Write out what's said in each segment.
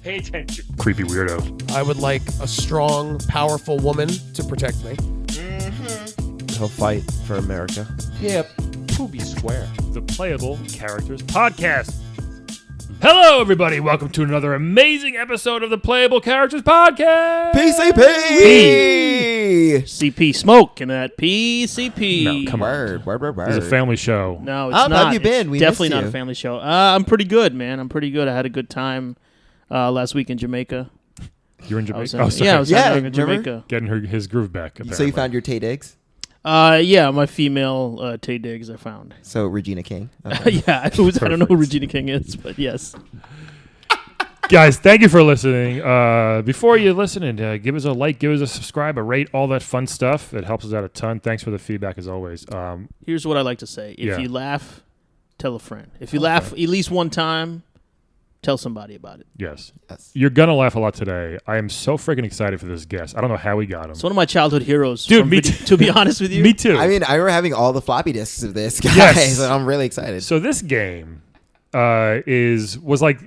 Pay attention, creepy weirdo. I would like a strong, powerful woman to protect me. He'll fight for America. Yeah, Poopy Square. The Playable Characters Podcast. Hello, everybody. Welcome to another amazing episode of the Playable Characters Podcast. PCP! CP smoke and that PCP. No, come on. Word. It's a family show. No, it's How not. have you been? It's We definitely missed not you. a family show. I'm pretty good, man. I'm pretty good. I had a good time last week in Jamaica. You're in I was Jamaica? in, Sorry. yeah, I was Yeah, in remember? Jamaica. Getting his groove back, apparently. So you found your Tay Diggs? Yeah, my female Tay Diggs I found. So Regina King. Okay. Yeah, I don't know who Regina King is, but yes. Guys, thank you for listening. Before you listen, give us a like, give us a subscribe, a rate, all that fun stuff. It helps us out a ton. Thanks for the feedback, as always. Here's what I like to say. If Yeah. you laugh, tell a friend. If you laugh at least one time, tell somebody about it. Yes. Yes. You're going to laugh a lot today. I am so freaking excited for this guest. I don't know how we got him. It's one of my childhood heroes. Dude, from me video, too. to be honest with you. Me too. I mean, I remember having all the floppy disks of this, guys. Yes. And I'm really excited. So this game was like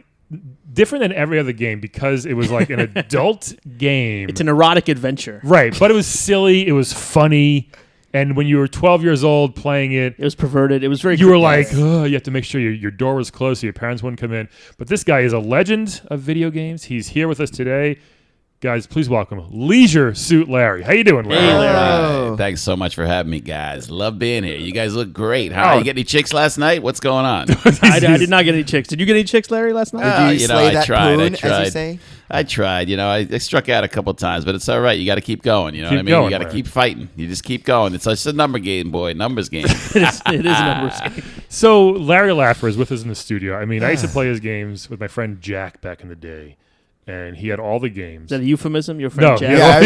different than every other game because it was like an adult game. It's an erotic adventure. Right, but it was silly, it was funny, and when you were 12 years old playing it, It was perverted. It was very you were creepy. like, oh, you have to make sure your door was closed so your parents wouldn't come in. But this guy is a legend of video games. He's here with us today. Guys, please welcome Leisure Suit Larry. How you doing, Larry? Hey, Larry. Oh. Thanks so much for having me, guys. Love being here. You guys look great. Huh? Oh. You get any chicks last night? What's going on? I did not get any chicks. Did you get any chicks, Larry, last night? Did you slay that poon, as you say? I tried. You know, I struck out a couple times, but it's all right. You got to keep going. You know Keep what I mean? going, You got to Larry. keep fighting. You just keep going. It's a number game, boy. Numbers game. It is a numbers game. So Larry Laffer is with us in the studio. I mean, I used to play his games with my friend Jack back in the day, and he had all the games. Is that a euphemism? Your friend No, Jack?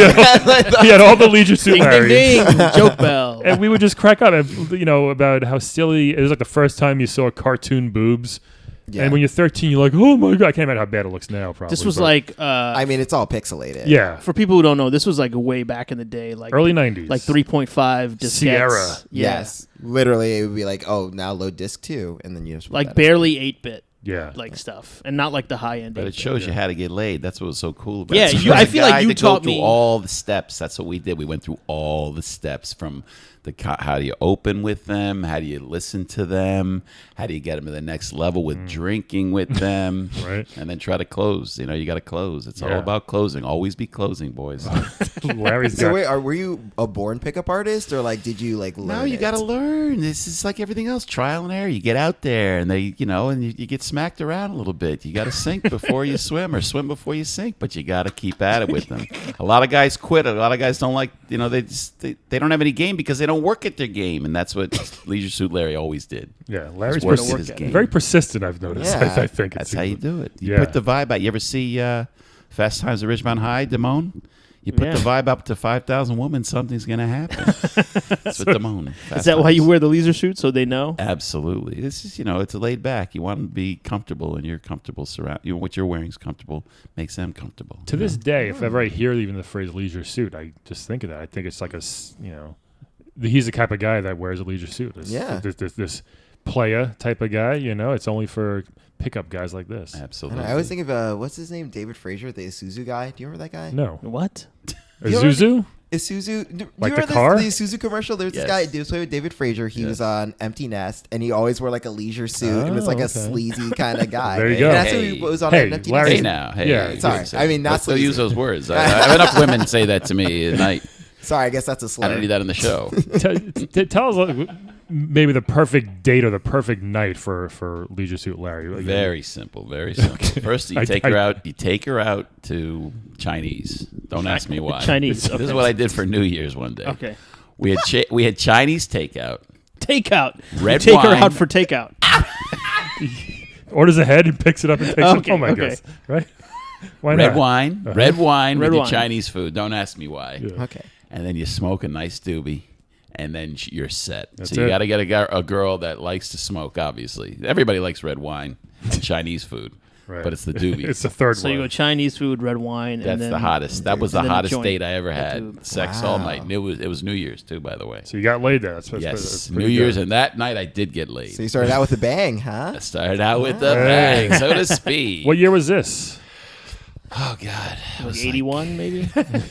he had all the Leisure Suit Ding, ding, Larrys. ding. Joke bell. And we would just crack up, about how silly it was. Like the first time you saw cartoon boobs, Yeah. and when you're 13, you're like, "Oh my god!" I can't imagine how bad it looks now. Probably This was but- like, I mean, it's all pixelated. yeah, for people who don't know, this was like way back in the day, like early '90s, like 3.5 diskettes. Sierra. Yeah. Yes. Literally, it would be like, oh, now load disc 2. And then you just put Like that barely 8-bit Yeah, like stuff, and not like the high end. But it 8-bit. shows you how to get laid. That's what was so cool about Yeah, it. you- I There's a feel like guide you to go taught through me- all the steps. That's what we did. We went through all the steps from how do you open with them? How do you listen to them? How do you get them to the next level with drinking with them? Right. And then try to close. You know, you got to close. It's all Yeah. about closing. Always be closing, boys. Larry's So got. wait, were you a born pickup artist, or like did you like learn? No, you got to learn. This is like everything else, trial and error. You get out there, and you get smacked around a little bit. You got to sink before you swim, or swim before you sink. But you got to keep at it with them. A lot of guys quit. A lot of guys don't like. They don't have any game because they don't work at their game, and that's what Leisure Suit Larry always did. Yeah, Larry's Work persi- at his game. very persistent. I've noticed. Yeah. I think That's it how you seems. do it. You Yeah. put the vibe out. You ever see Fast Times at Ridgemont High, Damone? You put Yeah. the vibe up to 5,000 women, something's going to happen. That's what Damone. Is that why you wear the leisure suit so they know? Absolutely. This is, it's laid back. You want to be comfortable, and you're comfortable what you're wearing is comfortable, makes them comfortable. To this day, if ever I hear even the phrase "leisure suit," I just think of that. I think it's like he's the type of guy that wears a leisure suit. This playa type of guy. It's only for pickup guys like this. Absolutely. I always think of what's his name, David Frazier, the Isuzu guy. Do you remember that guy? No, What? a You know Zuzu. Isuzu. Do Like you the remember car? the Isuzu commercial? There's this Yes. guy. He was playing with David Frazier. He was on Empty Nest, and he always wore like a leisure suit. It was like Oh, a okay. sleazy kind of guy. There you go. And that's Hey. who was on Hey, Empty Larry- Hey Nest. now. Hey, Yeah, you sorry. didn't say I mean, that. not Don't use sleazy. those words. I have enough women say that to me at night. Sorry, I guess that's a I slur. don't need that in the show. Tell us maybe the perfect date or the perfect night for Leisure Suit Larry. Very simple. Very simple. First, you take her out. You take her out to Chinese. Don't ask me why. Chinese. This is Okay. what I did for New Year's one day. Okay. We had Chinese takeout. Takeout. Red You take her wine. out for takeout. Orders ahead and picks it up and takes it. Okay, Oh my okay. gosh! Right? Why Red not? wine. Uh-huh. Red wine Red with your wine. Chinese food. Don't ask me why. Yeah. Okay. And then you smoke a nice doobie, and then you're set. That's so you it. got to get a girl that likes to smoke. Obviously, everybody likes red wine and Chinese food, Right. but it's the doobie. It's the third So one. you go Chinese food, red wine, That's and then the hottest. That was the and then a hottest joint. date I ever The had. tube. Sex all Wow. night. And it was New Year's too, by the way. So you got laid there. That's Yes, pretty New Year's, good. and that night I did get laid. So you started out with a bang, huh? I started out with the Hey. bang, so to speak. What year was this? Oh God, it Like was 81, maybe.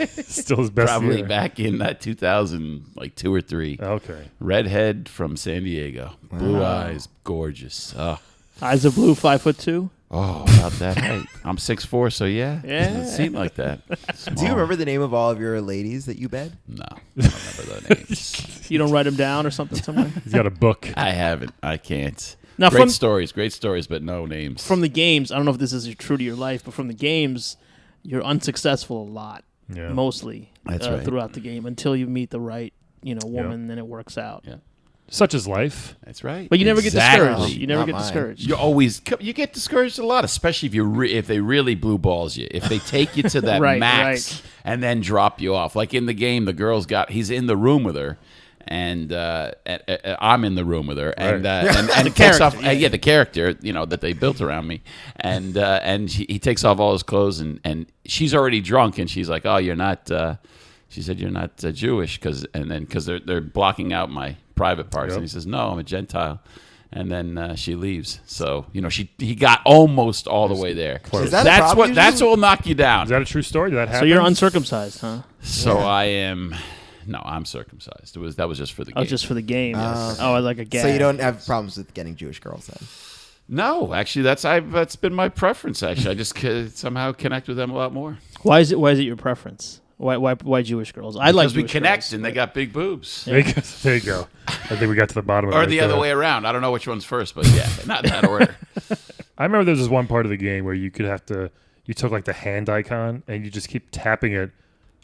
Still his best probably year. back in 2000, like 2 or 3. Okay. Redhead from San Diego, blue eyes, gorgeous. Eyes of blue, 5'2". Oh, about that height. I'm 6'4", so yeah. Yeah. It seemed like that. Do you remember the name of all of your ladies that you bed? No, I don't remember the names. You don't write them down or something somewhere? He's got a book. I haven't. I can't. Now, Great stories, but no names. From the games, I don't know if this is true to your life, but from the games, you're unsuccessful a lot, mostly That's right. throughout the game until you meet the right, woman, then it works out. Yeah. Such is life. That's right. But you never get Exactly. discouraged. You never Not get mine. discouraged. You get discouraged a lot, especially if they really blue balls you. If they take you to that Right, max right. and then drop you off. Like in the game, he's in the room with her, and I'm in the room with her, and The takes off. character, The character, that they built around me, and he takes off all his clothes, and she's already drunk, and she's like, "Oh, you're not." She said, "You're not Jewish," because they're blocking out my private parts, and he says, "No, I'm a Gentile." And then she leaves. So he got almost all the way there. Is that a problem That's usually? what will knock you down. Is that a true story? Did that happen? So you're uncircumcised, huh? So I am. No, I'm circumcised. That was just for the game. Oh, just for the game. Oh, like a gag. So you don't have problems with getting Jewish girls then? No, actually, that's been my preference. Actually, I just somehow connect with them a lot more. Why is it your preference? Why Jewish girls? I like Because we Jewish connect, girls, and they got big boobs. There you go. I think we got to the bottom of it. Or right the other there. way around. I don't know which one's first, but yeah, not in that order. I remember there was this one part of the game where you took like the hand icon and you just keep tapping it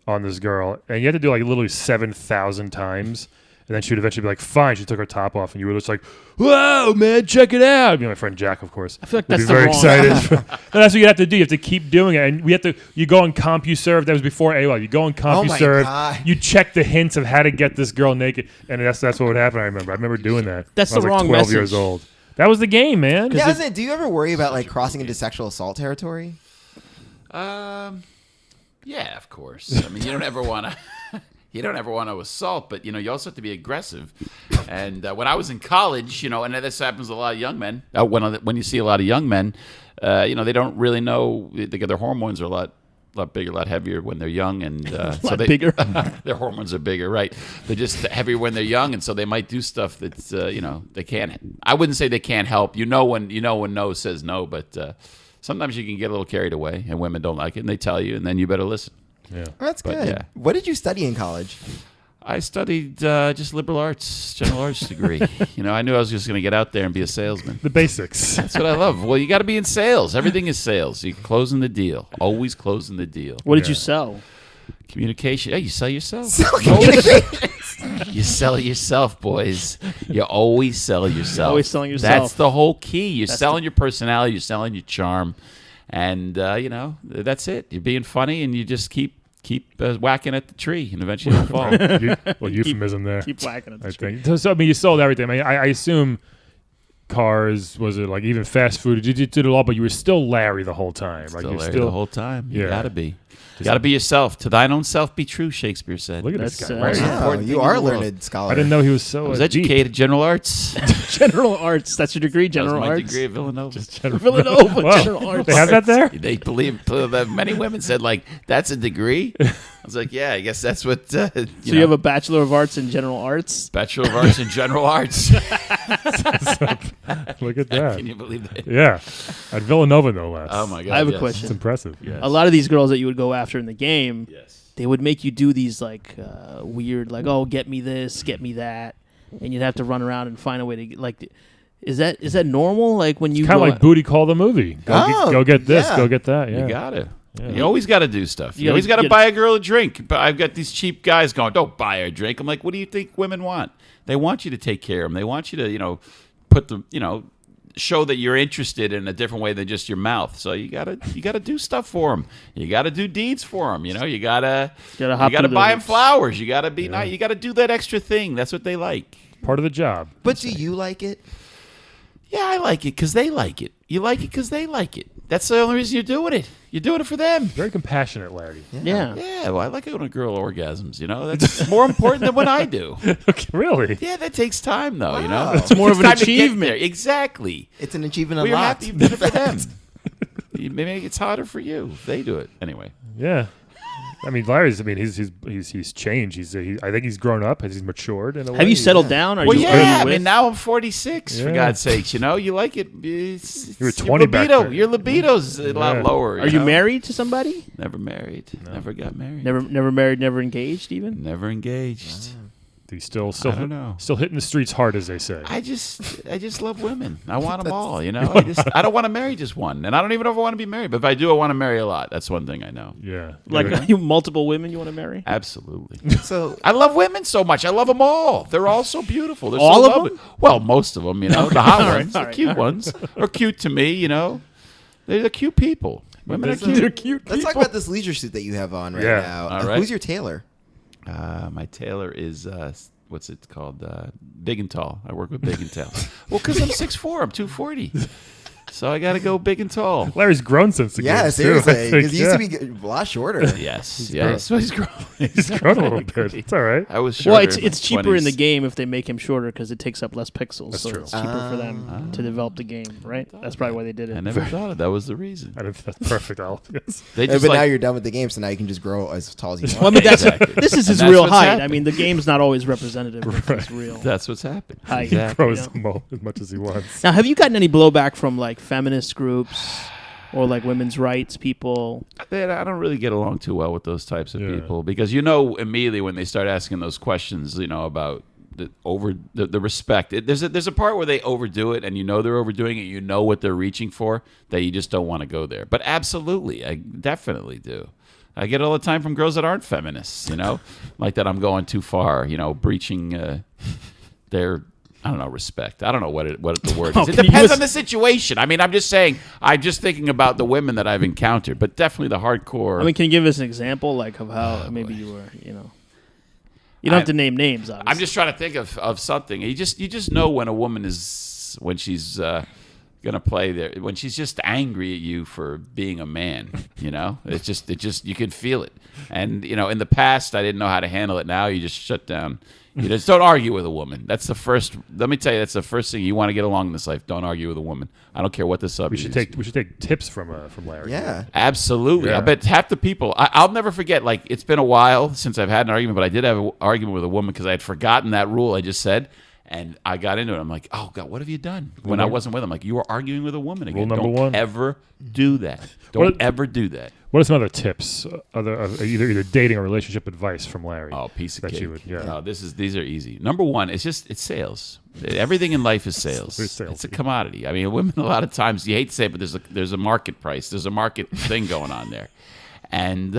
on this girl, and you had to do like literally 7,000 times, and then she would eventually be like, "Fine." She took her top off, and you were just like, "Whoa, man, check it out!" My friend Jack, of course, I feel like would that's be very the wrong. excited. And that's what you have to do. You have to keep doing it, and you go on CompuServe. That was before AOL. You go on CompuServe. God. You check the hints of how to get this girl naked, and that's what would happen. I remember doing that. That's when I was the like wrong 12 message. years old. That was the game, man. Yeah, isn't it? Do you ever worry about like crossing into sexual assault territory? Yeah, of course. I mean, you don't ever want to assault, but you also have to be aggressive. And when I was in college, and this happens to a lot of young men. When you see a lot of young men, they don't really know. Their hormones are a lot bigger, a lot heavier when they're young, and so Bigger. their hormones are bigger, right? They're just heavier when they're young, and so they might do stuff that's they can't. I wouldn't say they can't help. When no says no, but. Sometimes you can get a little carried away, and women don't like it, and they tell you, and then you better listen. Yeah. Oh, that's good. yeah. What did you study in college? I studied just liberal arts, general arts degree. I knew I was just going to get out there and be a salesman. The basics. That's what I love. Well, you got to be in sales. Everything is sales. You're closing the deal. Always closing the deal. What did you sell? Communication. Yeah, you sell yourself. Communication. You sell yourself, boys. You always sell yourself. Always selling yourself. That's the whole key. You're selling your personality. You're selling your charm. And, that's it. You're being funny, and you just keep whacking at the tree, and eventually it'll fall. Euphemism there. Keep whacking at I the tree. think. So, you sold everything. I assume cars, was it like even fast food? You did it all, but you were still Larry the whole time. Like Still you're Larry still the whole time. You Yeah. got to be. You got to be yourself. To thine own self be true, Shakespeare said. Look at this That's, guy. uh, Right. Yeah. Oh, important you thing are a in the world. learned scholar. I didn't know he was so I was deep. educated, general arts. General arts. That's your degree, That was general my arts. degree at Villanova. Villanova, Wow. general arts. They have that there? They believe many women said that's a degree. I was like, yeah, I guess that's what. So You have a Bachelor of Arts in General Arts? Bachelor of Arts in General Arts. Look at that. Can you believe that? Yeah. At Villanova, no less. Oh my God! I have a yes. question. It's impressive. Yes. A lot of these girls that you would go after in the game, Yes. they would make you do these weird, oh, get me this, get me that, and you'd have to run around and find a way to get, is that normal? Like when you Kind of go like Booty Call the movie. Go get this, yeah. go get that. Yeah. You got to. Yeah. You always got to do stuff. You gotta always got to get- buy a girl a drink. But I've got these cheap guys going, don't buy her a drink. I'm like, what do you think women want? They want you to take care of them. They want you to, put the, show that you're interested in a different way than just your mouth. So you gotta do stuff for them. You gotta do deeds for them. You gotta hop buy through them the- flowers. You gotta be nice. You gotta do that extra thing. That's what they like. Part of the job. But do you like it? Yeah, I like it because they like it. You like it because they like it. That's the only reason you're doing it. You're doing it for them. Very compassionate, Larry. Yeah. Yeah, well, I like it when a girl orgasms. That's more important than what I do. Okay, really? Yeah, that takes time, though. Wow. It's more of an time to get achievement. there. Exactly. It's an achievement Well, you're unlocked. happy you've done it for them. maybe it's harder for you if they do it anyway. Yeah. I mean, Larry's. I mean, he's changed. I think he's grown up. He's matured in a way. Have you settled down? Are Well, you, yeah. are you I mean, now I'm 46. For Yeah. God's sakes, you like it. You were 20 back then. Your libido's a lot lower. Are you married to somebody? Never married. Never got married. Never married. Never engaged. Even. Never engaged. He's still I don't know. Still hitting the streets hard, as they say. I just love women. I want them all. I don't want to marry just one, and I don't even know if I want to be married. But if I do, I want to marry a lot. That's one thing I know. Yeah. Like you multiple women you want to marry? Absolutely. So I love women so much. I love them all. They're all so beautiful. They're All so of lovely. them? Well, most of them. The hot All right, ones, all the right, cute all right. ones, are cute to me. They're cute people. Women are cute. They're cute. let's talk about this leisure suit that you have on right Yeah. now. All right. Who's your tailor? My tailor is what's it called? Big and Tall. I work with Big and Tall. Well, because I'm 6'4", I'm 240. So I got to go big and tall. Larry's grown since the game. Yeah, seriously, because he used to be a lot shorter. Yes. So he's growing. He's grown a little bit. It's all right. I was shorter. Well, in my it's cheaper in the 20s. game if they make him shorter because it takes up less pixels. That's so true. it's cheaper for them to develop the game, right? That's probably why they did it. I never thought of that was the reason. That's perfect. They But just now you're done with the game, so now you can just grow as tall as you want. Well, I mean, Exactly. this is And his that's real what's height. happened. I mean, the game's not always representative of his real That's what's happened. height. Exactly. Grows You know? as much as he wants. Now, have you gotten any blowback from like feminist groups or like women's rights people? I don't really get along too well with those types of Yeah. people because immediately when they start asking those questions, about the respect. There's a part where they overdo it, and they're overdoing it. You know what they're reaching for, that you just don't want to go there. But absolutely, I definitely do. I get it all the time from girls that aren't feminists, like that I'm going too far, breaching their, I don't know, respect. I don't know what the word is. It depends on the situation. I mean, I'm just saying, I'm just thinking about the women that I've encountered, but definitely the hardcore. I mean, can you give us an example like of how maybe you were, You don't have to name names, obviously. I'm just trying to think of something. You just know when a woman is, when she's gonna play there, when she's just angry at you for being a man. It's just you can feel it. And in the past I didn't know how to handle it. Now you just shut down. You just don't argue with a woman. That's the first. Let me tell you, that's the first thing you want to get along in this life. Don't argue with a woman. I don't care what the subject is. We should take tips from Larry. Yeah. Absolutely. Yeah. I bet half the people, I'll never forget, like, it's been a while since I've had an argument, but I did have an argument with a woman because I had forgotten that rule I just said, and I got into it. I'm like, oh, God, what have you done? When I wasn't with him, like, you were arguing with a woman again. Rule number Don't one. ever do that. Don't ever do that. What are some other tips, either dating or relationship advice from Larry? Oh, piece of that cake. you would, yeah. No, these are easy. Number one, it's sales. Everything in life is sales. Very salesy. It's a commodity. I mean, women a lot of times, you hate to say it, but there's a market price. There's a market thing going on there. And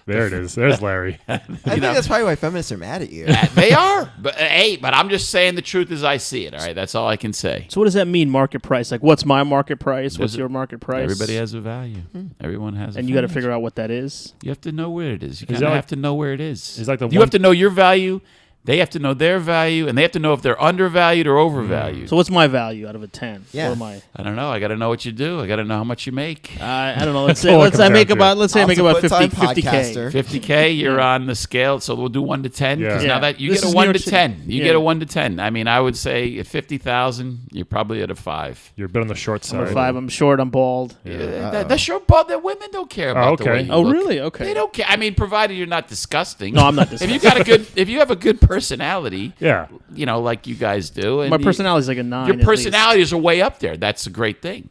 there it is. There's Larry. I think that's probably why feminists are mad at you. they are, but but I'm just saying the truth as I see it. All right, that's all I can say. So what does that mean, market price? Like, what's my market price? What's your market price? Everybody has a value. Everyone has, and you got to figure out what that is. You have to know where it is. You Is kind of that have to know where it is. Is like the you one- have to know your value. They have to know their value, and they have to know if they're undervalued or overvalued. So what's my value out of a 10? Yeah. What am I? I don't know. I got to know what you do. I got to know how much you make. I don't know. Let's That's all it say comes I make down to. about let's say I make about 50 Full-time 50K. podcaster. 50K, you're on the scale, so we'll do 1 to 10. Yeah. 'cause Yeah. now that you This get a is 1 New to York 10, City. you Yeah. get a 1 to 10. I mean, I would say at 50,000, you're probably at a 5. You're a bit on the short I'm side. a 5. I'm short. I'm bald. That's short ball that women don't care about. okay. The way you Oh, look. really? Okay. They don't care. I mean, provided you're not disgusting. No, I'm not If you got if you have a good personality, Yeah. like you guys do, and My personality is like a 9. your at least. personalities are way up there. That's a great thing.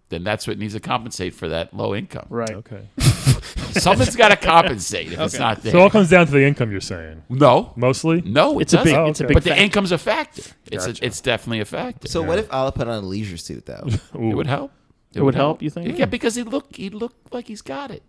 Then that's what needs to compensate for that low income. Right. Okay. Something's got to compensate if it's not there. So it all comes down to the income, you're saying. No, Mostly? no, It's a big. doesn't. It's a okay. big. But the factor. income's a factor. Gotcha. It's definitely a factor. So what if Ala put on a leisure suit though? Ooh. It would help. It would help, you think? Yeah, because he'd look like he's got it.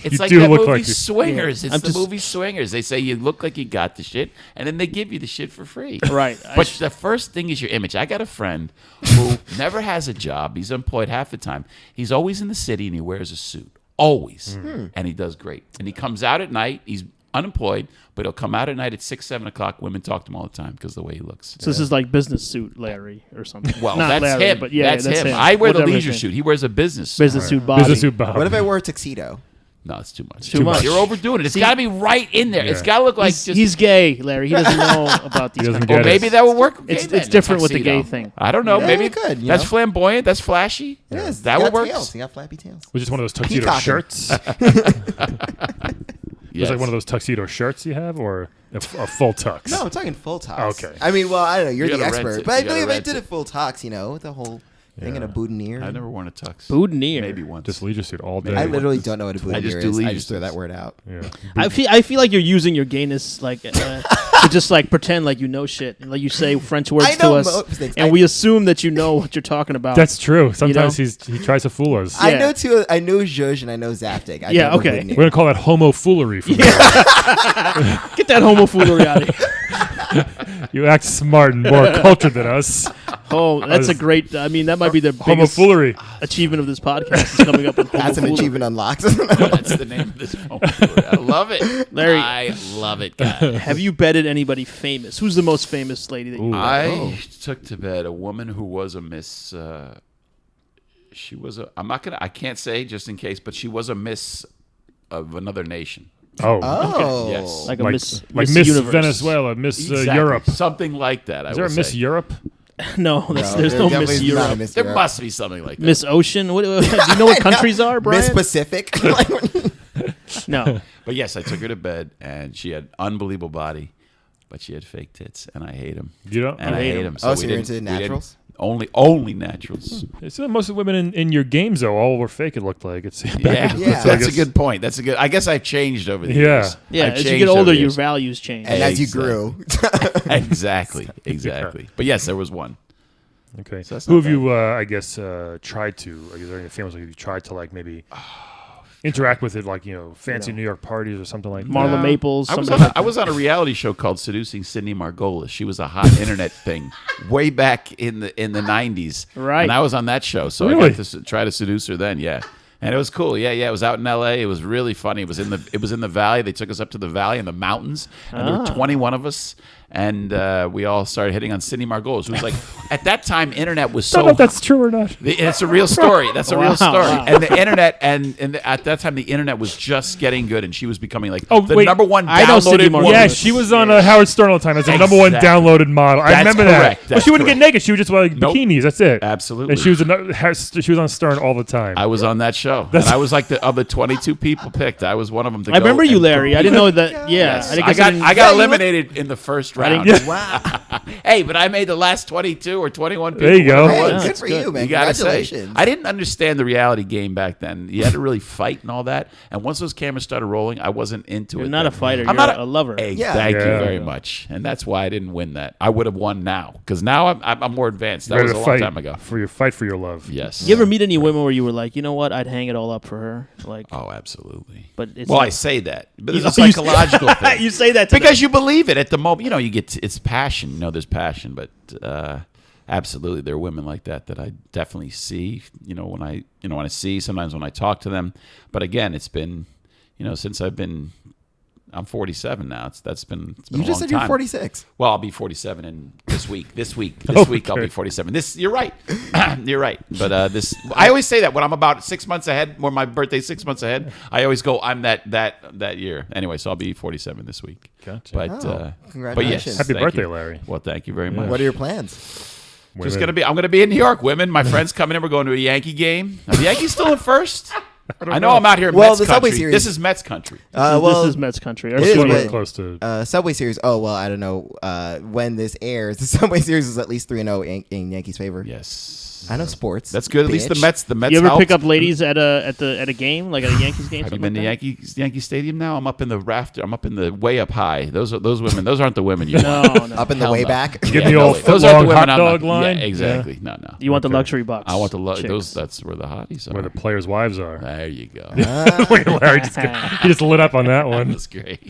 It's You like do that look movie like you- Swingers. Yeah. It's I'm the just- movie Swingers. They say you look like you got the shit, and then they give you the shit for free. Right. But the first thing is your image. I got a friend who never has a job. He's employed half the time. He's always in the city, and he wears a suit. Always. And he does great. And he comes out at night. He's unemployed, but he'll come out at night at 6, 7 o'clock. Women talk to him all the time because of the way he looks. So this is like business suit Larry or something. Well, Not that's Larry, him. But yeah, that's him. I wear the Whatever leisure his suit. name. He wears a business suit. Business suit Bobby. Business suit Bob. What if I wore a tuxedo? No, it's too much. Too much. You're overdoing it. It's got to be right in there. Yeah. It's got to look like he's gay, Larry. He doesn't know about these. doesn't Kind get of Or maybe that would work. It's different with the gay thing. I don't know. Yeah, maybe it could, that's know? flamboyant. That's flashy. It is. That You would got work. tails. You got flappy tails. Was just one of those tuxedo Peacocking. shirts? Was like one of those tuxedo shirts you have, or a full tux? No, I'm talking full tux. Okay. I mean, well, I don't know. You're You the gotta rent expert. it. But I You gotta believe I rent did it. a full tux, the whole thing in a Yeah. boutonniere. I never worn a tux. Boutonniere. Maybe once. Just leisure suit all day. I literally don't know what a boutonniere just is. do I leisure just throw that suits. word out. Yeah. I feel like you're using your gayness like to just like pretend like you know shit, like you say French words I to know us, most things. and we assume that you know what you're talking about. That's true. Sometimes know? he tries to fool us. I Yeah. know too. I know Zhuzh and I know Zaptic. I Yeah, don't know okay. boutonniere. We're gonna call that homofoolery. From now. Get that homofoolery out of here. You act smart and more cultured than us. Oh, that's a great. I mean, that might be the biggest Homofoolery. achievement of this podcast. Is coming up with That's an homofoolery. achievement unlocked. That's the name of this phone. I love it. Larry. I love it, guys. Have you bedded anybody famous? Who's the most famous lady that you? Ooh. I took to bed a woman who was a Miss. She was a. I'm not gonna. I can't say just in case, but she was a Miss of another nation. Oh. Oh, Yes. Like a Like Miss Miss Universe. Venezuela, Miss Exactly. Europe. Something like that. Is there a Miss Europe? No, there's there no definitely Miss is not a Europe. Miss There Europe. must be something like that. Miss Ocean. What, do you know what countries are, Brian? Miss Pacific. No. But yes, I took her to bed, and she had unbelievable body, but she had fake tits, and I hate them. You don't? And I hate them. Oh, so we you're didn't- into we didn't- naturals? Only naturals. So most of the women in your games, though, all were fake. It looked like it's Yeah, Yeah. that's a good point. That's a good. I guess I've changed over the Yeah. years. Yeah, I've as you changed get over older, the your years. values change. And as you Exactly. grew, Exactly. But yes, there was one. Okay. So that's Who not have you, I guess, tried to? Like, is there any famous like you tried to like maybe interact with it, like fancy New York parties or something like Marla that? Maples. I was, something on I was on a reality show called Seducing Sydney Margolis. She was a hot internet thing way back in the 90s. Right. And I was on that show, so I Really? got to try to seduce her then, yeah. And it was cool. Yeah. It was out in LA. It was really funny. It was in the valley. They took us up to the valley and the mountains. And there were 21 of us. And we all started hitting on Sydney Margolis, who was like, at that time, internet was I don't so know if that's true or not. It's a real story. That's a real Wow, story. wow. And the internet, at that time, the internet was just getting good, and she was becoming like Oh, the wait. number one I know Sydney downloaded Margolis. woman. Yeah, she was on Howard Stern all the time as the number one Exactly. downloaded model. I That's remember correct. that. But That's she wouldn't correct. get naked. She would just wear like Nope. bikinis. That's it. Absolutely. And she was on Stern all the time. I was on that show. And I was like of the 22 people picked. I was one of them. To I go remember you, and Larry. I didn't know that. Yeah, Yes. I, I guess didn't- got Yeah, you eliminated in the first round. Yeah. wow. Hey, but I made the last 22 or 21 people. There you go. whatever it Hey, was. good that's for good. you, man. You gotta say, Congratulations. I didn't understand the reality game back then. You had to really fight and all that. And once those cameras started rolling, I wasn't into You're it. not a then. fighter. I'm You're not a lover. Hey, Yeah. thank you Yeah. very much. And that's why I didn't win that. I would have won now because now I'm more advanced. That Ready was to a long fight time ago. for your love. Yes. You ever meet any women where you were like, you know what, I'd hang it all up for her, like? Oh, absolutely. But it's Well, not- I say that, but You- it's a psychological thing. you say that to Because you believe it at the moment. You get it's passion. There's passion, but absolutely there are women like that I definitely see. When I see sometimes when I talk to them. But again, it's been since I'm 47 now. It's been You a just long said you're time. 46. Well, I'll be 47 in this week. This week I'll be 47. You're right. You're right. But I always say that when I'm about 6 months ahead, when my birthday's 6 months ahead, I always go, I'm that year. Anyway, so I'll be 47 this week. Gotcha. But Oh, but yes, congratulations. Happy thank birthday, you. Larry. Well, thank you very much. What are your plans? I'm gonna be in New York, women. My friends coming in. We're going to a Yankee game. Are the Yankees still in first? I know I'm out here in Well, Mets the Subway country. Series- This is Mets country. Well, this is Mets country. Our it is, studio- but- Close to. Subway Series. Oh well, I don't know when this airs. The Subway Series is at least 3-0 in Yankees' favor. Yes. I know sports. That's good. At least the bitch. Mets. You ever helped. pick up ladies at a game, like at a Yankees game? Have you something been like to that? Yankee Stadium now? I'm up in the rafter. I'm up in the way up high. Those women. Those aren't the women you want. No, no. Up in the Hell way no. back. Give me the old those aren't foot-long the women hot I'm not- dog line? Yeah, exactly. No. You want the Okay. luxury box? I want the chicks. those. That's where the hotties are. Where the players' wives are. There you go. Look at Larry. He just lit up on that one. That's great.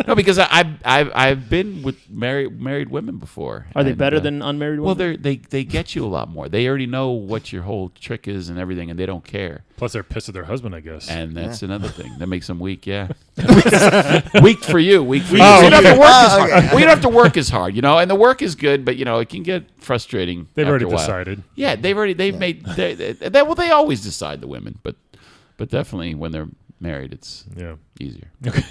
No, because I've been with married women before. Are they and, better than unmarried Well, women? they get you a lot more. They already know what your whole trick is and everything, and they don't care. Plus, they're pissed at their husband, I guess. And that's another thing that makes them weak. Yeah, weak for you. Weak for you. Oh, So you don't have to work as okay. hard. Well, you don't have to work as hard, and the work is good, but it can get frustrating. They've after already a while. decided. Yeah, they've made. They always decide, the women, but definitely when they're married, it's easier. Okay.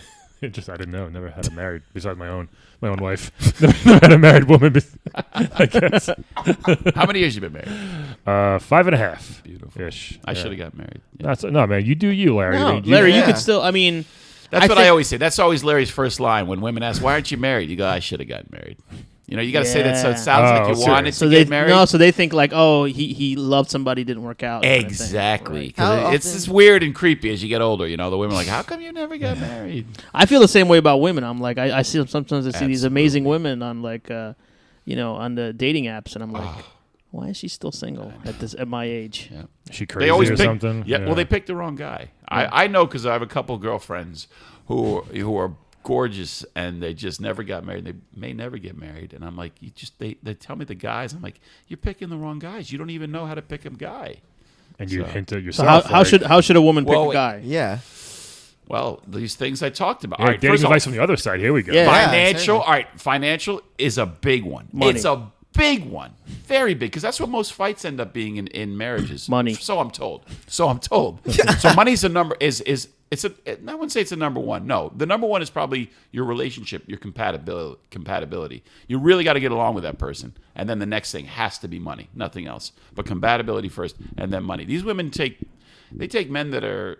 I didn't know. Never had a married besides my own wife. Never had a married woman. I guess. How many years you been married? 5.5. Beautiful. Ish. I should have got married. Yeah. No, man. You do you, Larry. No, I mean, Larry, you could still. I mean, That's what I always say. That's always Larry's first line when women ask, "Why aren't you married?" You go, "I should have gotten married." You know, you got to say that so it sounds like you wanted to get married. No, so they think like, oh, he loved somebody, didn't work out. Exactly. Because it's just weird and creepy as you get older. You know, the women are like, how come you never got married? I feel the same way about women. I'm like, I see sometimes I see these amazing women on like, on the dating apps, and I'm like, why is she still single at my age? Yeah. Is she crazy or something? Yeah, well, they picked the wrong guy. Yeah. I know because I have a couple girlfriends who are gorgeous and they just never got married. They may never get married, and I'm like, they tell me the guys. I'm like, you're picking the wrong guys. You don't even know how to pick a guy. And you hint at yourself. So how should a woman pick a guy? Yeah. Well, these things I talked about. Yeah, all right, dating advice from the other side. Here we go. Yeah. Financial. All right, financial is a big one. Money. It's a big one, very big, because that's what most fights end up being in marriages. Money. So I'm told. So money's a number. I wouldn't say it's a number one. No, the number one is probably your relationship, your compatibility. You really got to get along with that person, and then the next thing has to be money, nothing else. But compatibility first, and then money. These women take men that are,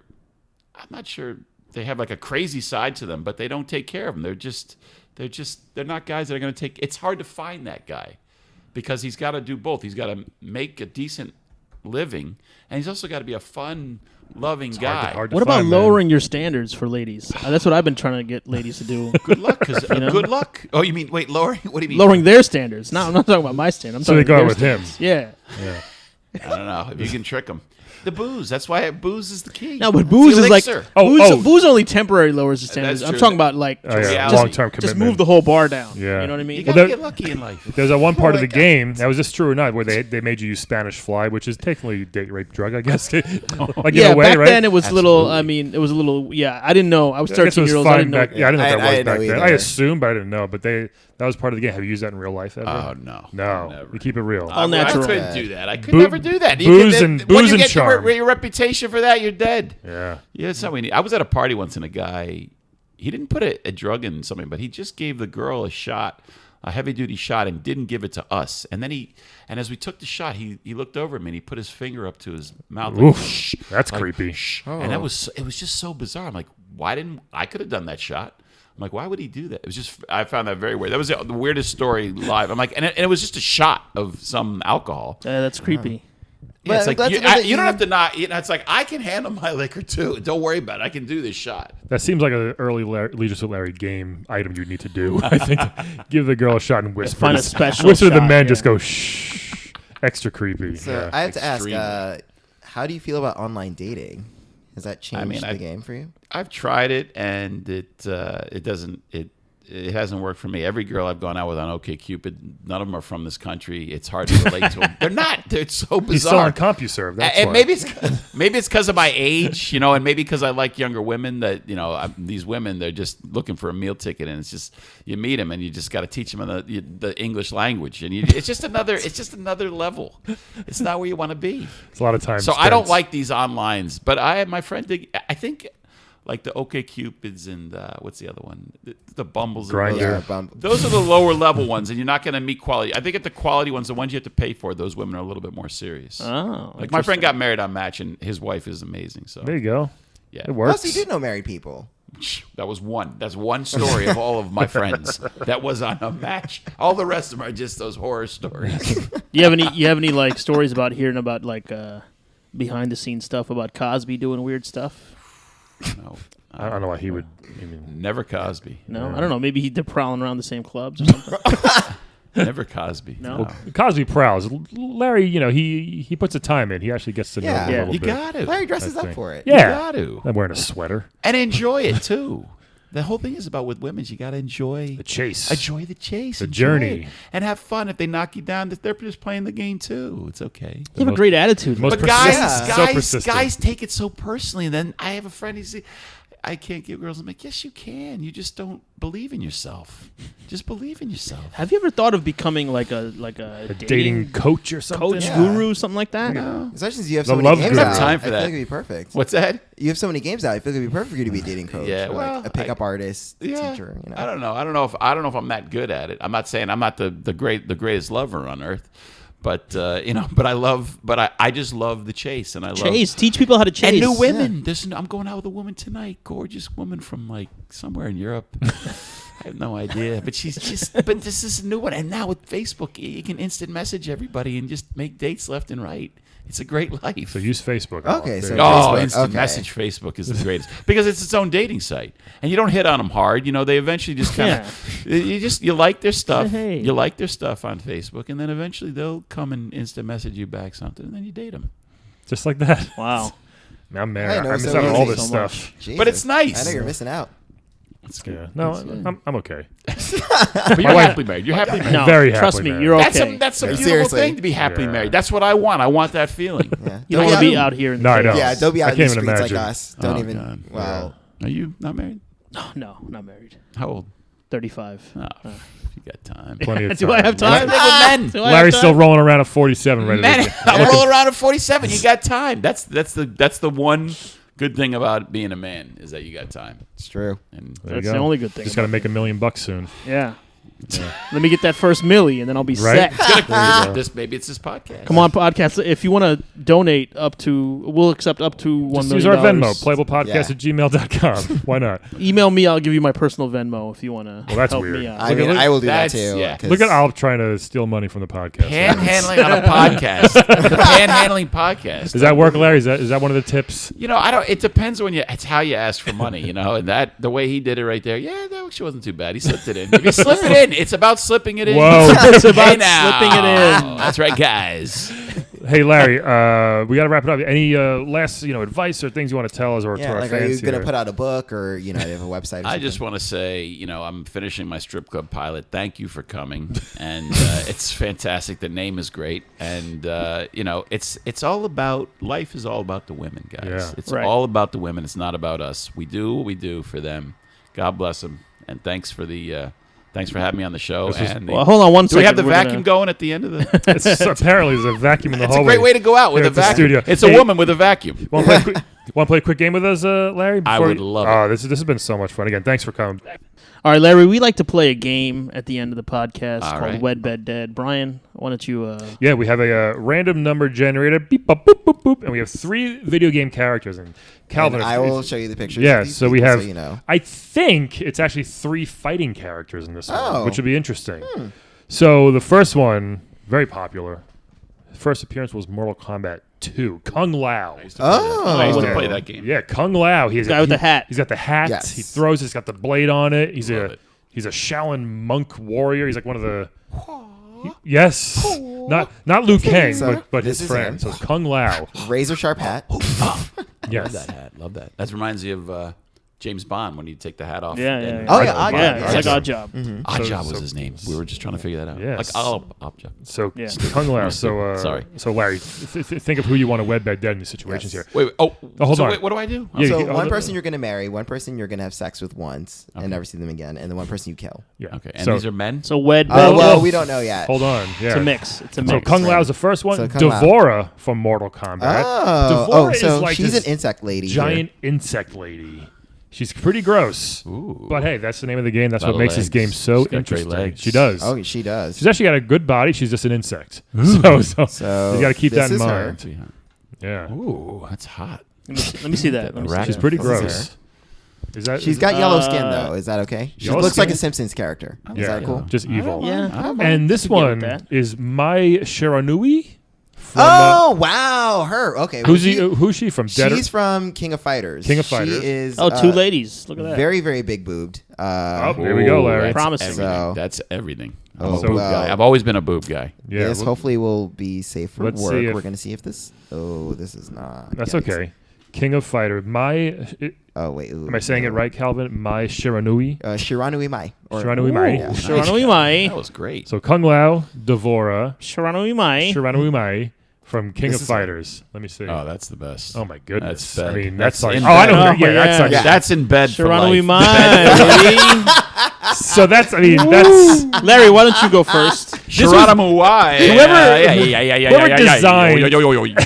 I'm not sure they have like a crazy side to them, but they don't take care of them. They're not guys that are going to take. It's hard to find that guy because he's got to do both. He's got to make a decent living, and he's also got to be a fun, loving guy. What about lowering your standards for ladies? That's what I've been trying to get ladies to do. Good luck, good luck. Oh, you mean lowering? What do you mean? Lowering their standards. No, I'm not talking about my standard. So they go out with him. Yeah. I don't know if you can trick them. The booze. That's why booze is the key. No, but booze is like booze only temporarily lowers the standards. I'm talking about like long-term commitment. Just move the whole bar down. Yeah. You know what I mean? You gotta get lucky in life. There's a one part of the game, that was this true or not, where they made you use Spanish Fly, which is technically date rape drug, I guess. Like in a way, back right? then it was little. I mean, it was a little. Yeah, I didn't know. I was 13 years old. I didn't know. I didn't know what that was back then. I either. assumed, but I didn't know. But that was part of the game. Have you used that in real life ever? Oh no, no. Never. You keep it real. All natural. I couldn't do that. I could never do that. Booze when and you get charm. your reputation for that, you're dead. Yeah. Yeah, that's how we need. I was at a party once, and a guy, he didn't put a drug in something, but he just gave the girl a shot, a heavy duty shot, and didn't give it to us. And then as we took the shot, he looked over at me and he put his finger up to his mouth. Like, Oof, shh, that's like, creepy. Shh. And it was just so bizarre. I'm like, why didn't I could have done that shot? I'm like, why would he do that? It was just, I found that very weird. That was the weirdest story live. I'm like, and it was just a shot of some alcohol. That's creepy. Yeah, it's like you don't have to not. It's like I can handle my liquor too. Don't worry about it. I can do this shot. That seems like an early Leisure Suit Larry game item you need to do. I think give the girl a shot and whisper. Find a special whisper to the shot, men. Just go shh. Extra creepy. So I have to ask, how do you feel about online dating? Has that changed the game for you? I've tried it, and it hasn't worked for me. Every girl I've gone out with on OkCupid, none of them are from this country. It's hard to relate to them. They're not. They're so bizarre. He's still on CompuServe. That's and why. maybe it's because of my age, and maybe because I like younger women. That these women, they're just looking for a meal ticket, and it's just you meet them, and you just got to teach them the English language, and it's just another level. It's not where you want to be. It's a lot of time. So I don't like these onlines, but my friend, I think. Like the OkCupids and what's the other one? The Bumbles. Grindr. Those are the lower level ones, and you're not going to meet quality. I think at the quality ones, the ones you have to pay for, those women are a little bit more serious. Oh, like my friend got married on Match, and his wife is amazing. So there you go. Yeah, it works. Plus, you do know married people. That was one. That's one story of all of my friends that was on a Match. All the rest of them are just those horror stories. You have any like stories about hearing about like behind the scenes stuff about Cosby doing weird stuff? No, I don't know why he would. Never Cosby. No, I don't know. Maybe they're prowling around the same clubs or something. Never Cosby. No. Well, Cosby prowls. Larry, he puts the time in. He actually gets to know a little you bit. got to. Larry dresses up for it. Yeah, you got to. I'm wearing a sweater And enjoy it too. The whole thing is about with women, you got to enjoy The chase. Enjoy the chase. The enjoy journey. it, and have fun. If they knock you down, they're just playing the game too. It's okay. You have a great attitude. most But guys, persistent. So guys, persistent. guys take it so personally. And then I have a friend. He's, I can't get girls. I'm like, yes, you can. You just don't believe in yourself. Just believe in yourself. Have you ever thought of becoming like a dating coach or something. coach Yeah. guru, something like that? No. Especially since you have The so many love games guru. out. Time for I that. feel like it'd be perfect. What's that? You have so many games out. I feel like it'd be perfect for you to be a dating coach. Yeah, or well, like a pickup artist, Yeah, teacher. You know. I don't know. I don't know if I'm that good at it. I'm not saying I'm not the greatest lover on earth, but I just love the chase, and I love Chase. Teach people how to chase. and new women. I'm going out with a woman tonight, gorgeous woman from like somewhere in Europe. I have no idea, but but this is a new one. And now with Facebook, you can instant message everybody and just make dates left and right. It's a great life. So use Facebook. Okay, There so you go. Facebook, instant okay. message Facebook is the greatest because it's its own dating site, and you don't hit on them hard. You know, they eventually just kind of you like their stuff. Hey. You like their stuff on Facebook, and then eventually they'll come and instant message you back something, and then you date them. Just like that. Wow. Now, man, I know, I miss so out on easy. all this So stuff. Jesus. But it's nice. I know you're missing out. That's good. Yeah. No, I'm okay. But you're happily married. You're happily married. No, Very trust happily me, married. you're That's okay. a Yeah. beautiful Seriously. thing to be happily Yeah. married. That's what I want. I want that feeling. Yeah. You don't want to be out here. In No, I the don't. Yeah, don't be out I in the can't even streets like imagine. us. Don't Oh, even. God. Wow. Are you not married? No, not married. How old? 35. Oh, you got time. Plenty of Do time. I have time? Let's make with men. Do I Larry's have still time? rolling around at 47, ready Man, to I'm rolling around at 47. You got time. That's the one good thing about being a man is that you got time. It's true. And There you That's go. the only good thing. Just got to make $1 million soon. Yeah. Let me get that first milli, and then I'll be Right? set. maybe it's this podcast. Come on, podcast. If you want to donate we'll accept up to $1 Just million. use our Venmo, playablepodcast Yeah. at gmail.com. Why not? Email me. I'll give you my personal Venmo if you want to Well, that's help weird. me out. I mean, I will do that That's- too. yeah. 'cause- Look at Al trying to steal money from the podcast. Panhandling on a podcast. The panhandling podcast. Does that work, Larry? Is that one of the tips? You know, I don't. It depends it's how you ask for money. You know, and the way he did it right there. Yeah, that actually wasn't too bad. He slipped it in. If you slip it in, it's about slipping it in. Whoa. It's about Hey now. slipping it in. That's right, guys. Hey, Larry, we got to wrap it up. Any last advice or things you want to tell us or to Yeah, our like, are fans you gonna here? put out a book or you have a website? Or I something? just want to say, I'm finishing my strip club pilot. Thank you for coming, and it's fantastic. The name is great, and it's all about life. Is all about the women, guys. Yeah. It's Right. all about the women. It's not about us. We do what we do for them. God bless them, and thanks for having me on the show. And Well, hold on one do second. we have the We're vacuum gonna- going at the end of the? Apparently, there's a vacuum in the It's a hallway. great way to go out with here a at the vacuum. studio. It's a Hey, woman with a vacuum. Want to play a quick game with us, Larry? I before would you- love it. Oh, this has been so much fun. Again, thanks for coming. All right, Larry, we like to play a game at the end of the podcast All called right. Wed, Bed, Dead. Brian, why don't you... Yeah, we have a random number generator, beep, bop, boop, boop, boop, and we have 3 video game characters. And Calvin, And I will show you the pictures. Yeah, of these so we people, have. So you know. I think it's actually 3 fighting characters in this one, Oh. which would be interesting. So the first one, very popular. First appearance was Mortal Kombat 2. Kung Lao. I used Oh, to play that game. Yeah, Kung Lao. He's Guy with the hat. He's got the hat. Yes. He throws. He's got the blade on it. He's Love a it. Shaolin monk warrior. He's like one of the. Yes, not Liu Kang, So, but this his is friend. him. So Kung Lao. razor sharp hat. Love Yes. that hat. Love that. That reminds me of James Bond when you take the hat off. Yeah, and- yeah. Oh, yeah, Odd Yeah, Job, it's like yes. Odd Job. Oddjob was So- his name. We were just trying to figure that out. Yes. Like Oddjob. So Yeah. Kung Lao. So Sorry. So Larry, think of who you want to wed, bed, dead in these situations Yes. here. Wait. Oh, hold so on. Wait, what do I do? Yeah, So you- one person you're gonna marry, one person you're gonna have sex with once and never see them again, and the one person you kill. Yeah. Okay. And so, these are men. So Wed, Bed, Oh well, well, we don't know yet. hold on. Yeah. It's a mix. It's a So mix. Kung Lao's the first one. So Kung Lao. Devora from Mortal Kombat. Oh, Devora is so like she's this an insect lady. giant insect lady. She's pretty gross. Ooh. But hey, that's the name of the game. That's Lot what of makes this legs. game so She's got great interesting. legs. She does. Here. Oh, she does. She's actually got a good body. She's just an insect. So you got to keep this that in is her. mind. Yeah. Ooh, that's hot. Let me see that. Let me see Rat. that. She's pretty This is gross. Is that She's is- got yellow skin though. Is that okay? She yellow looks like a skin? Simpsons character. Is yeah, that cool? just evil. Yeah. And this I could get with one that. is Mai Shiranui. From, Oh wow, her. Okay. well, who's she from? Dead or- She's from King of Fighters. King of Fighters. She is. Oh, 2 ladies. Look at that. Very, very big boobed. Oh, there we go, Ooh, Larry. that's Promising. everything. So- That's everything. I'm Oh, a boob wow. guy. I've always been a boob guy. Yeah, this well, hopefully will be safe for let's work. see if- We're gonna see if this. Oh, this is not. that's Yikes. okay. King of Fighter. Oh wait, Am I saying it right, Calvin? Mai Shiranui. Shiranui Mai. Shiranui Mai. Yeah. Shiranui Mai. That was great. So Kung Lao, Devora, Shiranui Mai. Shiranui Mai from King This of is Fighters. Let me see. Oh, that's the best. Oh my goodness! That's I bed. mean, that's like. in Oh, I bed. know. Oh, Yeah, that's yeah. like. Yeah. That's in bed for Shiranui life. Mai. So that's. I mean, that's. Larry, why don't you go first? Shiranamuai. Whoever designed.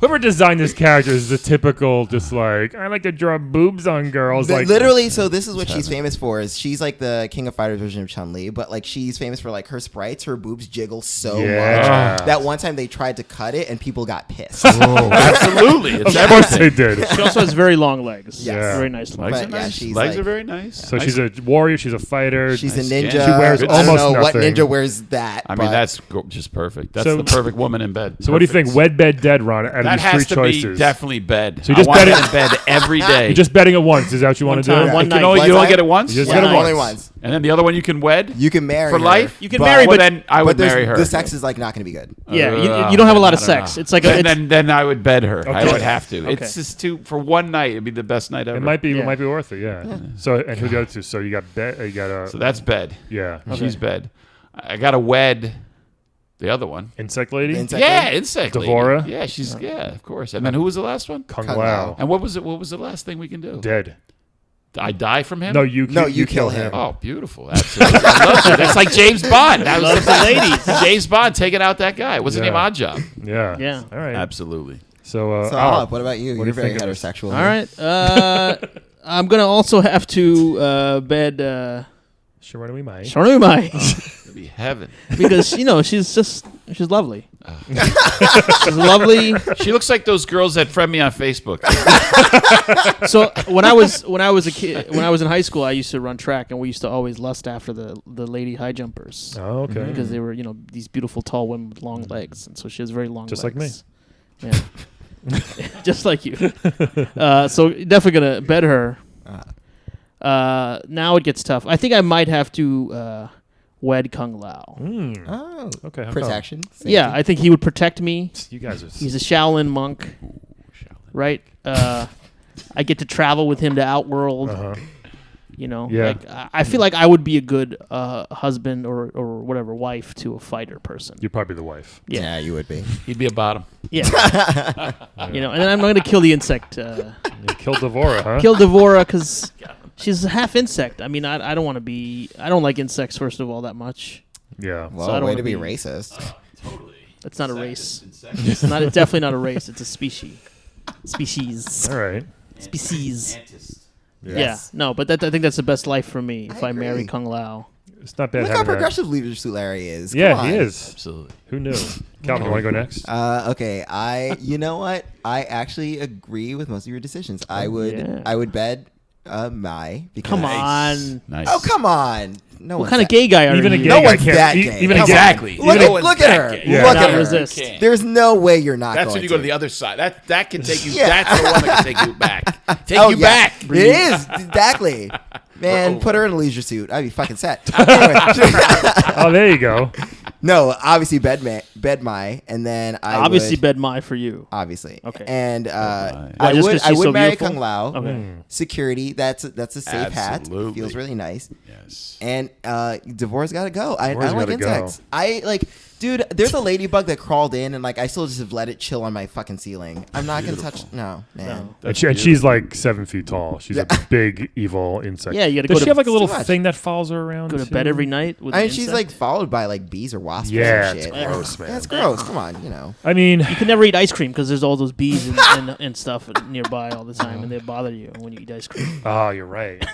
Whoever designed this character is the typical, just like, I like to draw boobs on girls. Like Literally, so this is what she's famous for. Is she's like the King of Fighters version of Chun-Li, but like she's famous for like her sprites. Her boobs jiggle so Yeah. much that one time they tried to cut it and people got pissed. Absolutely. It's Of course they everything. did. She also has very long legs. Yes. Very nice legs. Legs But are yeah, nice. she's Legs like- are very nice. So she's a warrior. She's a fighter. She's Nice a ninja. skin. She wears I don't almost know what nothing. ninja wears that. I mean, but that's just perfect. That's So- the perfect woman in bed. So what do you think? Wed, bed, dead, Ron? Out of That these has three to choices, be definitely bed. So you I just want bet it it- in bed every day. You're just betting it once. Is that what you want to One time, do? one you night. can only, One you only time? get it once, You just get it only once. once. and then the other one you can wed. You can marry For her, life? You can marry, Well, but then I would there's- marry her. The sex is like not going to be good. yeah, you don't have a lot of I don't sex. know. It's like then I would bed her. I Okay. would have to. Okay. It's just for one night. It'd be the best night ever. It might be. Yeah. It might be worth it. Yeah. So and who the other two? So you got bed. You got So that's bed. yeah. She's bed. I got to wed the other one. Insect lady. Insect Yeah, lady? insect. Devora? Lady. Yeah, she's of course. And then who was the last one? Kung Kung Lao. Lao. And what was it? What was the last thing we can do? Dead. I die from him? No, you. No, you you kill kill him. Oh, beautiful. Absolutely. I love it. That's like James Bond. That was Loves the ladies. James Bond taking out that guy. What's his Yeah. name? Odd Job. Yeah. Yeah. All right. Absolutely. So, So, Al, what about you? what do You're you very think of this? heterosexual. all right. I'm gonna also have to bed Shiranui Mai. Shiranui Mai It'd be heaven. because she's lovely. She's lovely. She looks like those girls that friend me on Facebook. So when I was a kid, when I was in high school, I used to run track, and we used to always lust after the lady high jumpers Oh, okay. because they were these beautiful tall women with long legs, and so she has very long Just legs. like me. Yeah. Just like you. So definitely gonna bet her. Now it gets tough. I think I might have to wed Kung Lao. Oh, Okay. how come? protection. Yeah, I think he would protect me. You guys are. He's a Shaolin monk, right? I get to travel with him to Outworld. Uh-huh. Yeah. Yeah. Like, I feel like I would be a good husband or whatever wife to a fighter person. You're probably the wife. Yeah, you would be. He'd be a bottom. Yeah. And then I'm going to kill the insect. You killed Devora, huh? Kill Devora because she's a half insect. I mean, I don't want to be. I don't like insects first of all that much. Yeah. Well, So I don't way wanna to be be- racist. Totally. It's not a race. It's not. It's definitely not a race. It's a species. Species. All right. Species. Yes. Yeah. No, but I think that's the best life for me if I marry agree. Kung Lao. It's not bad Look how having that. progressive leadership Larry is. Come Yeah, on. he is. Absolutely. Who knew? Calvin, you want to go next? Okay, you know what? I actually agree with most of your decisions. I yeah. would bed Mai. Because Come on. Nice. Oh, come on. No What one's kind of that- gay guy are Even a you? gay No guy one's can't. that e- gay. Even a Come gay. Exactly. Look No at one's look that at her. gay. Look Cannot at her. resist. There's no way you're not That's going when you go to the other side. That can take you. Yeah. That's the one that can take you back. Take Oh, you yeah. back. It is exactly. Man, put her in a leisure suit. I'd be fucking set. Anyway. Oh, there you go. No, obviously bed Mai, and then I Obviously, would, bed my for you. obviously. Okay. And Mai. I Why, just would 'cause she's so marry beautiful? Kung Lao. Okay. Security. That's a safe hat. Absolutely. Feels really nice. Yes. And Devora's got to go. I Devora's don't like gotta go. insects. I like, dude. There's a ladybug that crawled in, and like I still just have let it chill on my fucking ceiling. I'm not gonna touch. No, man. No. And she's like 7 feet tall. She's a big, evil insect. Yeah, you gotta Does go she to- have like a little Too much. thing that follows her around? Go to too? bed every night with I an mean, she's insect? like followed by like bees or wasps. Yeah, or it's shit. gross, man. That's gross. Come on, you know. I mean, You can never eat ice cream because there's all those bees and stuff nearby all the time, and they bother you when you eat ice cream. oh, you're right.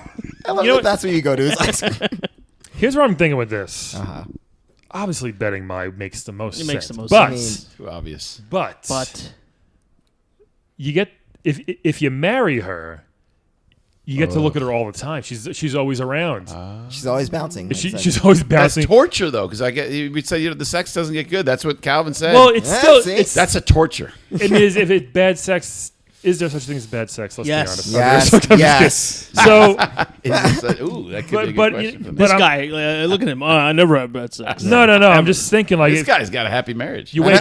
I love You know that that's where you go to is ice cream. Here's what I'm thinking with this. Uh-huh. Obviously, betting Mai makes the most It sense. makes the most but, sense. Too obvious. But you get if you marry her, you get to look at her all the time. She's always around. She's always bouncing. She's always That's bouncing. torture, though, because we say the sex doesn't get good. That's what Calvin said. Well, it's Yeah, still see? it's that's a torture. it is if it's bad sex is there such a thing as bad sex? Let's Yes. be honest. Yes. So, Ooh, that could be a good but question. for me. This guy, look at him. Oh, I never had bad sex. no. I'm just thinking like This guy's got a happy marriage. you wake,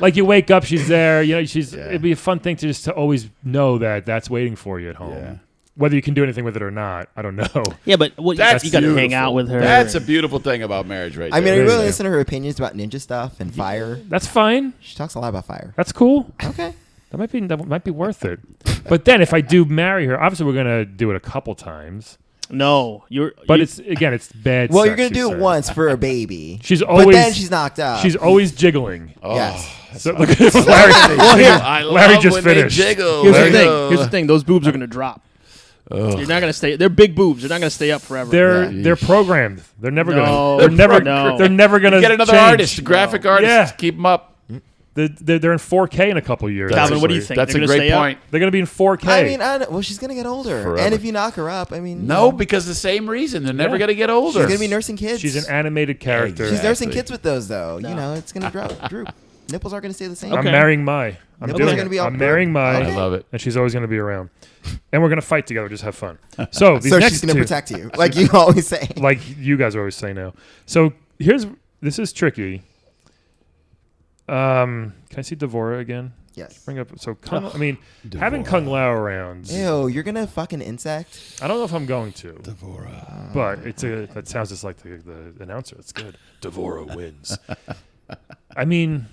like you wake up, she's there. You know, It'd be a fun thing to always know that that's waiting for you at home. Yeah. Whether you can do anything with it or not, I don't know. Yeah, but you got to hang beautiful. out with her. That's a beautiful thing about marriage, right I mean, there. I really Yeah. listen to her opinions about ninja stuff and fire. That's fine. She talks a lot about fire. That's cool. Okay. That might be worth it. But then if I do marry her, obviously we're gonna do it a couple times. No, But it's bad. Well, sex, you're gonna she do it said. once for a baby. She's but always then she's knocked up. she's always jiggling. yes. So look at Larry. I Larry love just when they finished. jiggle. Here's the Larry- thing. Here's the thing. Those boobs are gonna drop. You're not gonna stay. They're big boobs. They're not gonna stay up forever. They're programmed. They're never No, gonna. They're never. no. They're never gonna. Get another change. artist, a graphic artist. Yeah. Keep them up. They're in 4K in a couple years. Calvin, what do you actually. think? That's They're a gonna great stay up? point. They're gonna be in 4K. I mean, well, she's gonna get older, Forever. and if you knock her up, I mean, No, because the same reason. They're never going to get older. she's gonna be nursing kids. She's an animated character. She's nursing Exactly. kids with those, though. You know, it's gonna droop. Nipples aren't gonna stay the same. I'm Okay. marrying Mai. I'm Nipples doing are gonna it. be all I'm marrying Mai. Okay. I love it. And she's always gonna be around. And we're gonna fight together. Just have fun. So these So next she's gonna two, protect you, like you always say. like you guys always say now. So this is tricky. Can I see Devora again? Yes. Bring up I mean, having Kung Lao around. Ew, you're gonna fucking insect. I don't know if I'm going to. But that sounds just like the announcer. It's good. Devora wins. I mean,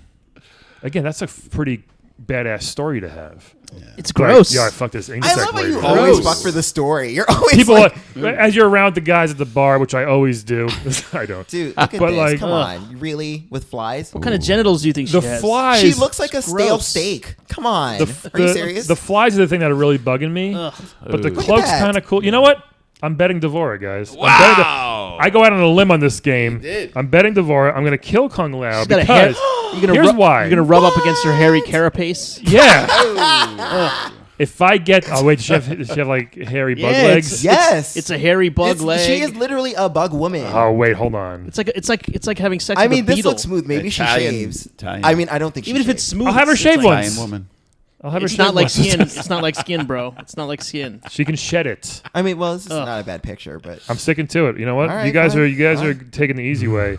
again, that's a pretty badass story to have. It's gross. Yeah, I fucked this English I love how you lady. always fuck for the story. You're always People like, as you're around the guys at the bar, which I always do. I don't. dude, look at But, this. like, Come on, you really with flies? What kind of genitals do you think she The has? flies. She looks like a stale gross. steak. Come on, The, are you serious? The flies are the thing that are really bugging me. Ugh. But the Ooh. cloak's that. kind of cool. You know what? I'm betting Devora, guys. Wow. I go out on a limb on this game. did. I'm betting Devora. I'm going to kill Kung Lao She's got a hair. because Here's why. You're gonna rub up against her hairy carapace. yeah. If I get, does she have like hairy bug Yeah, legs? yes, It's a hairy bug leg. She is literally a bug woman. Oh wait, hold on. It's like having sex I with mean, a this beetle. looks smooth. Maybe Italian- she shaves. Italian. I mean, I don't think Even she if it's shaves. smooth, I'll have her it's shave like- once. Italian woman. I'll have her It's shave not like once. skin. It's not like skin, bro. It's not like skin. She can shed it. I mean, well, this is Ugh. not a bad picture, but I'm sticking to it. You know what? All right, you guys fine, are taking the easy way.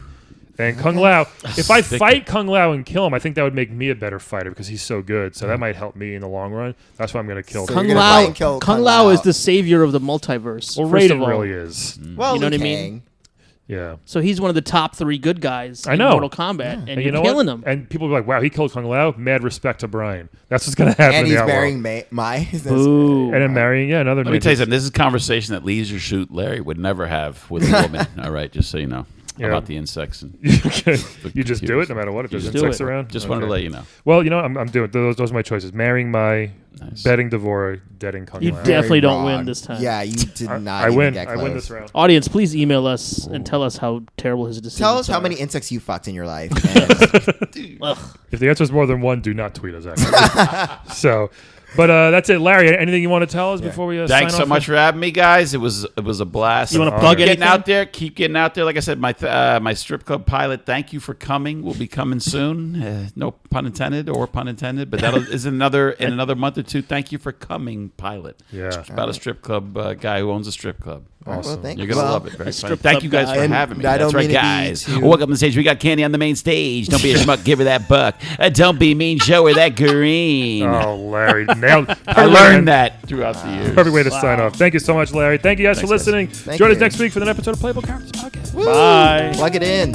And Kung Lao, if I fight Kung Lao and kill him, I think that would make me a better fighter because he's so good. So that might help me in the long run. That's why I'm going to kill So him. you're Kung gonna fight Lao. and kill Kung Kung Lao Lao. is the savior of the multiverse. Well, first Raiden of all. really is. well, You know Liu what I mean? Kang. Yeah. So he's one of the top 3 good guys I in know. Mortal Kombat, and And you're you know killing what? him. And people be like, wow, he killed Kung Lao. Mad respect to Brian. That's what's going to happen And in he's the outlaw. marrying Mai. Boo. And then marrying, another Let me tell you something. This is a conversation that Leisure Shoot Larry would never have with a woman. All right, just so you know Yeah. about the insects. And You just do it no matter what. If there's just do insects it. around. just wanted to Okay. let you know. Well, you know, I'm doing those are my choices. Marrying Mai, Nice. betting Devora, deading Kung You Lao. definitely don't Wrong. win this time. Yeah, you did not. I even win. Get I close. win this round. Audience, please email us and tell us how terrible his decisions Tell us how are. many insects you fucked in your life. And Ugh. If the answer is more than one, do not tweet us. Actually. So, but that's it, Larry. Anything you want to tell us before we? Thanks sign so off much for having me, guys. It was a blast. You want to Keep plug Keep anything? getting out there. Keep getting out there. Like I said, my strip club pilot. Thank you for coming. We'll be coming soon. No pun intended or pun intended, but that is in another month or two. Thank you for coming, pilot. Yeah. It's about a strip club guy who owns a strip club. Awesome. well, thank You're you. gonna Well, love it. Very strip funny. Thank club you guys guy. for And having me. I don't That's right, mean to be guys. too- Welcome to the stage. We got Candy on the main stage. Don't be a schmuck. Give her that buck. Don't be mean. Show her that green. Oh, Larry, nailed. I learned that throughout the years. Perfect way to sign off. Thank you so much, Larry. Thank you guys for Thanks, guys. listening. Thank Join us you. next week for the next episode of Playable Characters Podcast. Bye. plug it in.